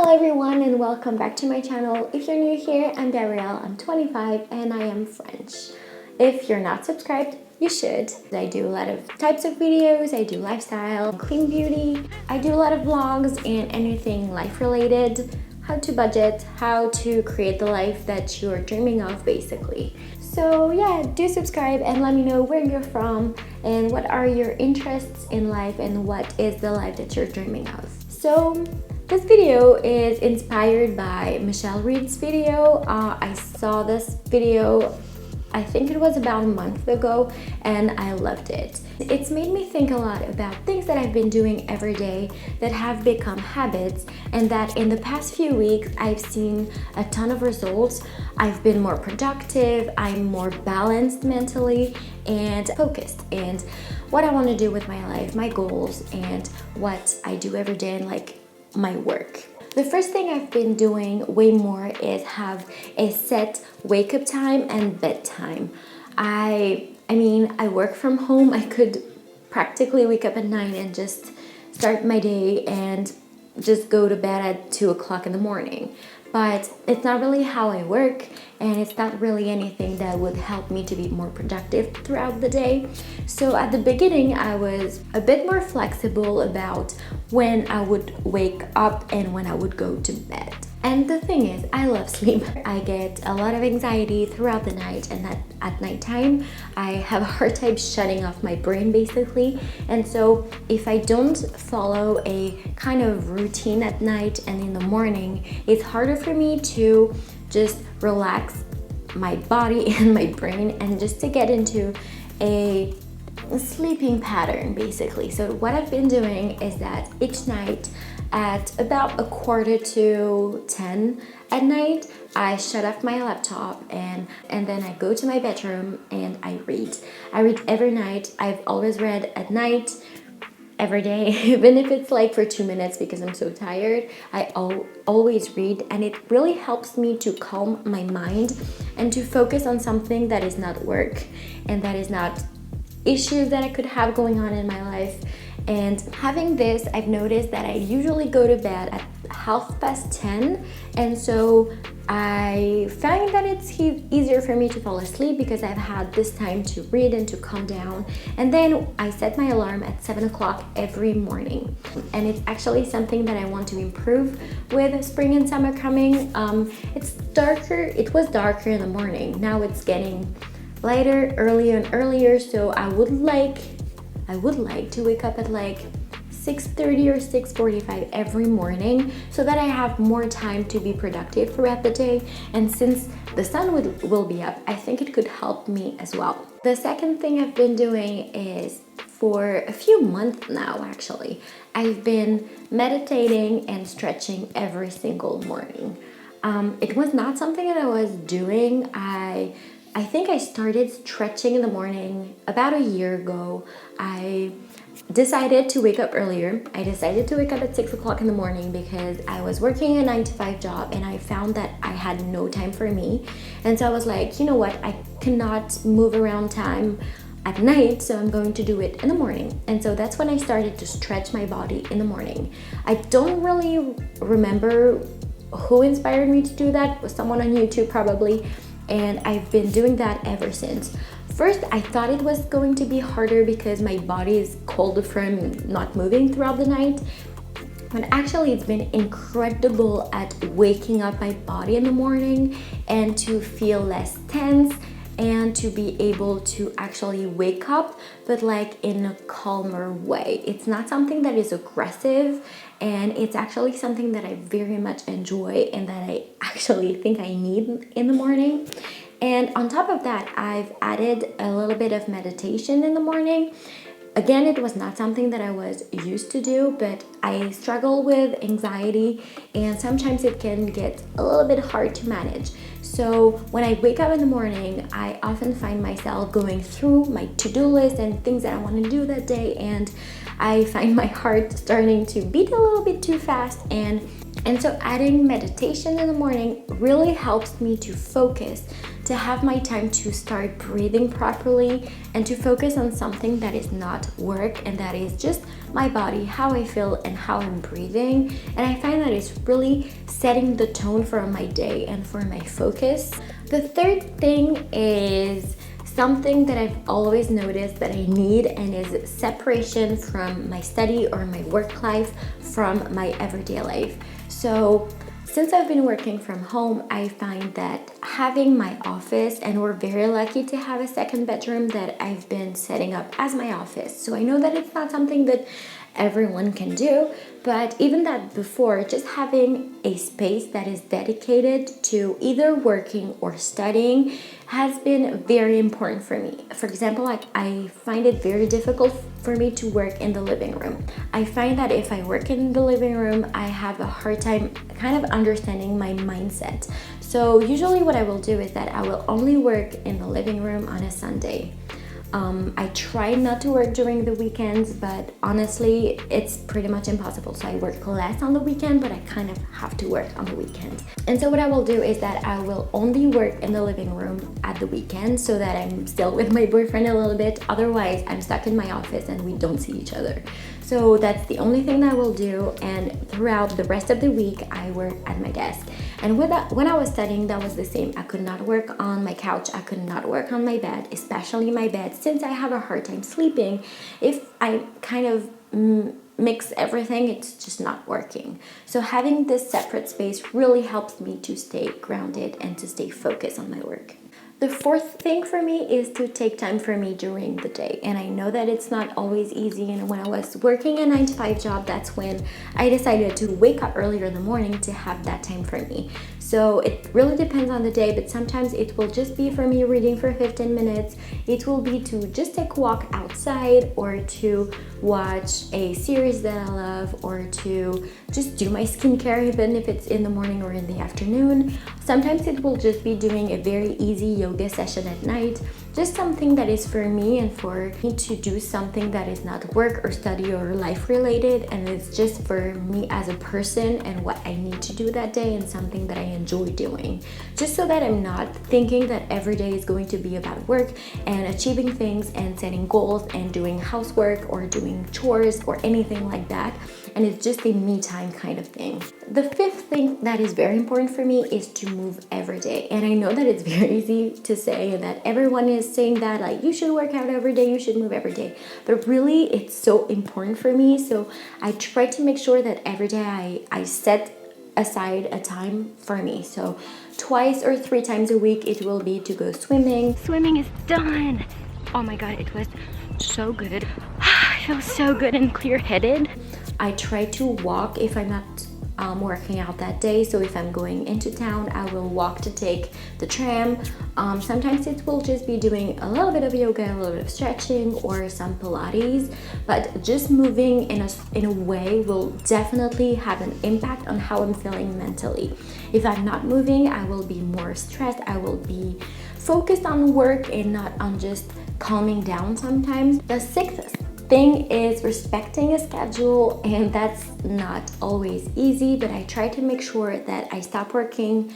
Hello everyone and welcome back to my channel. If you're new here, I'm Gabrielle, I'm 25 and I am French. If you're not subscribed, you should. I do a lot of types of videos, I do lifestyle, clean beauty, I do a lot of vlogs and anything life related, how to budget, how to create the life that you're dreaming of basically. So yeah, do subscribe and let me know where you're from and what are your interests in life and what is the life that you're dreaming of. So this video is inspired by Michelle Reed's video. I saw this video, I think it was about a month ago, and I loved it. It's made me think a lot about things that I've been doing every day that have become habits, and that in the past few weeks I've seen a ton of results. I've been more productive, I'm more balanced mentally and focused, and what I want to do with my life, my goals, and what I do every day, and like my work. The first thing I've been doing way more is have a set wake up time and bedtime. I mean, I work from home. I could practically wake up at 9 and just start my day and just go to bed at 2 o'clock in the morning. But it's not really how I work, and it's not really anything that would help me to be more productive throughout the day. So at the beginning, I was a bit more flexible about when I would wake up and when I would go to bed. And the thing is, I love sleep. I get a lot of anxiety throughout the night, and at nighttime, I have a hard time shutting off my brain basically. And so if I don't follow a kind of routine at night and in the morning, it's harder for me to just relax my body and my brain and just to get into a sleeping pattern basically. So what I've been doing is that each night at about 9:45 at night, I shut off my laptop and then I go to my bedroom and I read. I read every night. I've always read at night, every day, even if it's like for 2 minutes because I'm so tired. I always read, and it really helps me to calm my mind and to focus on something that is not work and that is not issues that I could have going on in my life. And having this, I've noticed that I usually go to bed at 10:30, and so I find that it's easier for me to fall asleep because I've had this time to read and to calm down. And then I set my alarm at 7 o'clock every morning, and it's actually something that I want to improve with spring and summer coming. It's darker. It was darker in the morning. Now it's getting lighter, earlier and earlier. So I would like to wake up at like 6:30 or 6:45 every morning so that I have more time to be productive throughout the day. And since the sun will be up, I think it could help me as well. The second thing I've been doing is, for a few months now actually, I've been meditating and stretching every single morning. It was not something that I was doing. I think I started stretching in the morning about a year ago. I decided to wake up earlier. I decided to wake up at 6 o'clock in the morning because I was working a 9-to-5 job and I found that I had no time for me. And so I was like, you know what, I cannot move around time at night, so I'm going to do it in the morning. And so that's when I started to stretch my body in the morning. I don't really remember who inspired me to do that. It was someone on YouTube probably. And I've been doing that ever since. First, I thought it was going to be harder because my body is cold from not moving throughout the night. But actually, it's been incredible at waking up my body in the morning and to feel less tense and to be able to actually wake up, but like in a calmer way. It's not something that is aggressive, and it's actually something that I very much enjoy and that I actually think I need in the morning. And on top of that, I've added a little bit of meditation in the morning. Again, it was not something that I was used to do, but I struggle with anxiety and sometimes it can get a little bit hard to manage. So when I wake up in the morning, I often find myself going through my to-do list and things that I want to do that day, and I find my heart starting to beat a little bit too fast. And so adding meditation in the morning really helps me to focus, to have my time to start breathing properly and to focus on something that is not work and that is just my body, how I feel and how I'm breathing. And I find that it's really setting the tone for my day and for my focus. The third thing is something that I've always noticed that I need, and is separation from my study or my work life from my everyday life. So since I've been working from home, I find that having my office, and we're very lucky to have a second bedroom that I've been setting up as my office. So I know that it's not something that everyone can do, but even that before, just having a space that is dedicated to either working or studying has been very important for me. For example, like I find it very difficult for me to work in the living room. I find that if I work in the living room, I have a hard time kind of understanding my mindset. So usually what I will do is that I will only work in the living room on a Sunday. I try not to work during the weekends, but honestly, it's pretty much impossible. So I work less on the weekend, but I kind of have to work on the weekend. And so what I will do is that I will only work in the living room at the weekend so that I'm still with my boyfriend a little bit. Otherwise, I'm stuck in my office and we don't see each other. So that's the only thing that I will do. And throughout the rest of the week, I work at my desk. And with that, when I was studying, that was the same. I could not work on my couch. I could not work on my bed, especially my bed, since I have a hard time sleeping. If I kind of mix everything, it's just not working. So having this separate space really helps me to stay grounded and to stay focused on my work. The fourth thing for me is to take time for me during the day. And I know that it's not always easy. And when I was working a 9-to-5 job, that's when I decided to wake up earlier in the morning to have that time for me. So it really depends on the day, but sometimes it will just be for me reading for 15 minutes. It will be to just take a walk outside, or to watch a series that I love, or to just do my skincare, even if it's in the morning or in the afternoon. Sometimes it will just be doing a very easy yoga session at night, just something that is for me and for me to do something that is not work or study or life related, and it's just for me as a person and what I need to do that day and something that I enjoy doing, just so that I'm not thinking that every day is going to be about work and achieving things and setting goals and doing housework or doing chores or anything like that, and it's just a me time kind of thing. The fifth thing that is very important for me is to move every day. And I know that it's very easy to say, that everyone is saying that, like, you should work out every day, you should move every day, but really it's so important for me. So I try to make sure that every day I set aside a time for me. So twice or 3 times a week it will be to go swimming. Swimming is done. Oh my god, it was so good. I feel so good and clear-headed. I try to walk if I'm not working out that day. So if I'm going into town, I will walk to take the tram. Sometimes it will just be doing a little bit of yoga, a little bit of stretching, or some Pilates, but just moving in a way will definitely have an impact on how I'm feeling mentally. If I'm not moving, I will be more stressed. I will be focused on work and not on just calming down sometimes. The sixth thing is respecting a schedule, and that's not always easy, but I try to make sure that I stop working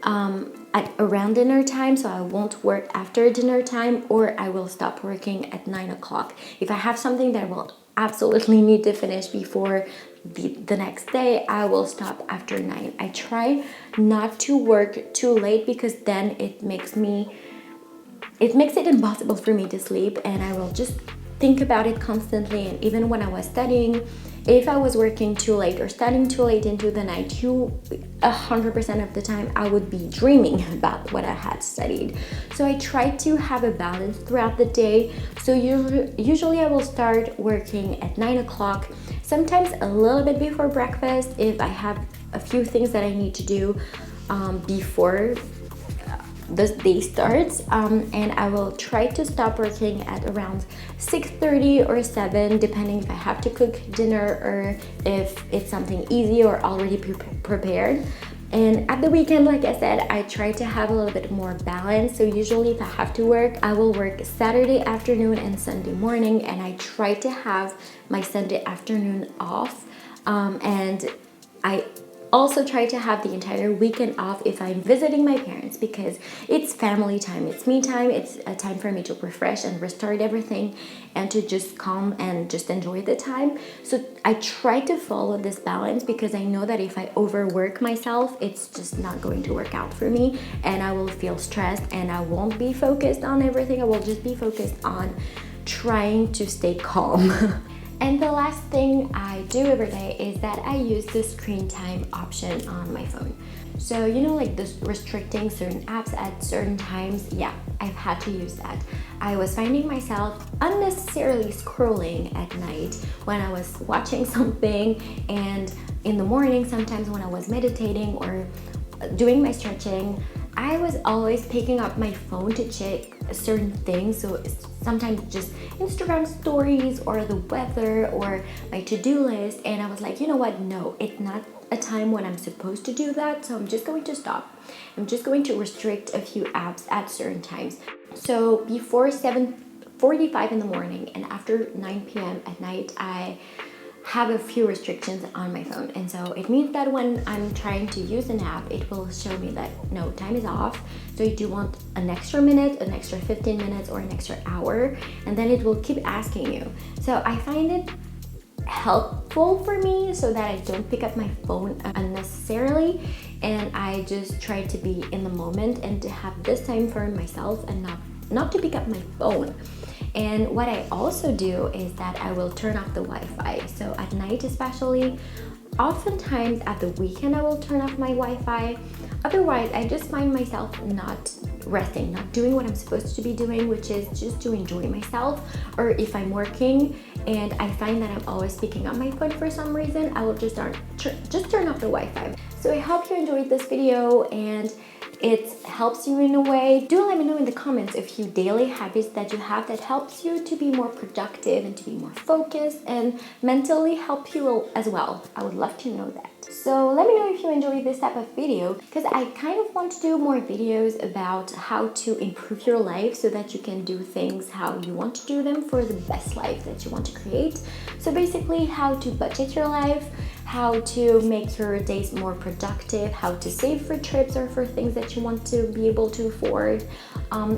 at around dinner time, so I won't work after dinner time, or I will stop working at 9 o'clock. If I have something that I will absolutely need to finish before the next day, I will stop after 9. I try not to work too late, because then it makes it impossible for me to sleep, and I will just think about it constantly. And even when I was studying, if I was working too late or studying too late into the night, 100% of the time I would be dreaming about what I had studied. So I try to have a balance throughout the day. So usually I will start working at 9 o'clock, sometimes a little bit before breakfast if I have a few things that I need to do before the day starts, and I will try to stop working at around 6:30 or 7, depending if I have to cook dinner or if it's something easy or already prepared. And at the weekend, like I said, I try to have a little bit more balance. So usually if I have to work, I will work Saturday afternoon and Sunday morning, and I try to have my Sunday afternoon off. And I also try to have the entire weekend off if I'm visiting my parents, because it's family time, it's me time, it's a time for me to refresh and restart everything and to just calm and just enjoy the time. So I try to follow this balance, because I know that if I overwork myself, it's just not going to work out for me, and I will feel stressed and I won't be focused on everything. I will just be focused on trying to stay calm. And the last thing I do every day is that I use the screen time option on my phone. So, you know, like this restricting certain apps at certain times, yeah, I've had to use that. I was finding myself unnecessarily scrolling at night when I was watching something, and in the morning, sometimes when I was meditating or doing my stretching, I was always picking up my phone to check certain things. So sometimes just Instagram stories or the weather or my to-do list, and I was like, you know what, no, it's not a time when I'm supposed to do that, so I'm just going to stop. I'm just going to restrict a few apps at certain times. So before 7:45 in the morning and after 9 p.m. at night, I have a few restrictions on my phone, and so it means that when I'm trying to use an app, it will show me that no, time is off, so you do want an extra minute, an extra 15 minutes, or an extra hour, and then it will keep asking you. So I find it helpful for me so that I don't pick up my phone unnecessarily, and I just try to be in the moment and to have this time for myself and not to pick up my phone. And what I also do is that I will turn off the Wi-Fi. So at night especially, oftentimes at the weekend I will turn off my Wi-Fi. Otherwise, I just find myself not resting, not doing what I'm supposed to be doing, which is just to enjoy myself. Or if I'm working and I find that I'm always picking up my phone for some reason, I will just turn off the Wi-Fi. So I hope you enjoyed this video and it helps you in a way. Do let me know in the comments a few daily habits that you have that helps you to be more productive and to be more focused and mentally help you as well. I would love to know that. So let me know if you enjoyed this type of video, because I kind of want to do more videos about how to improve your life so that you can do things how you want to do them for the best life that you want to create. So basically how to budget your life, how to make your days more productive, how to save for trips or for things that you want to be able to afford.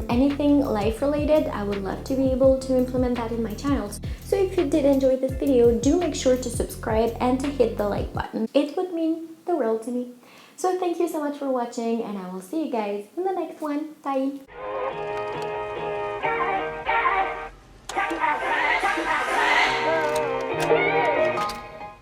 Anything life related, I would love to be able to implement that in my channel. So if you did enjoy this video, do make sure to subscribe and to hit the like button. It would mean the world to me. So thank you so much for watching, and I will see you guys in the next one. Bye!